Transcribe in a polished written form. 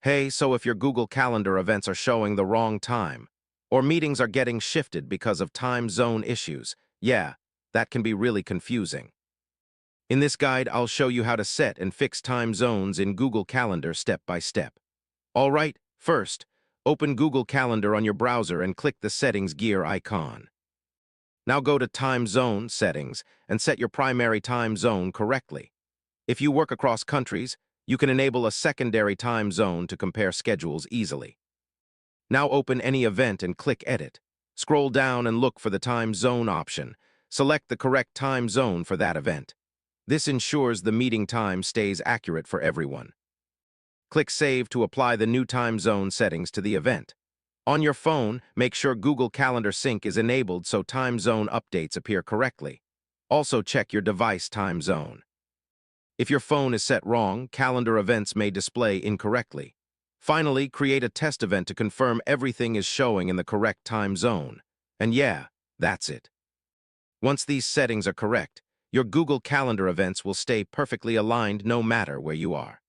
Hey, so if your Google Calendar events are showing the wrong time, or meetings are getting shifted because of time zone issues, yeah, that can be really confusing. In this guide, I'll show you how to set and fix time zones in Google Calendar step by step. All right, first, open Google Calendar on your browser and click the Settings gear icon. Now go to Time Zone Settings and set your primary time zone correctly. If you work across countries, you can enable a secondary time zone to compare schedules easily. Now open any event and click Edit. Scroll down and look for the Time Zone option. Select the correct time zone for that event. This ensures the meeting time stays accurate for everyone. Click Save to apply the new time zone settings to the event. On your phone, make sure Google Calendar Sync is enabled so time zone updates appear correctly. Also check your device time zone. If your phone is set wrong, calendar events may display incorrectly. Finally, create a test event to confirm everything is showing in the correct time zone. And yeah, that's it. Once these settings are correct, your Google Calendar events will stay perfectly aligned no matter where you are.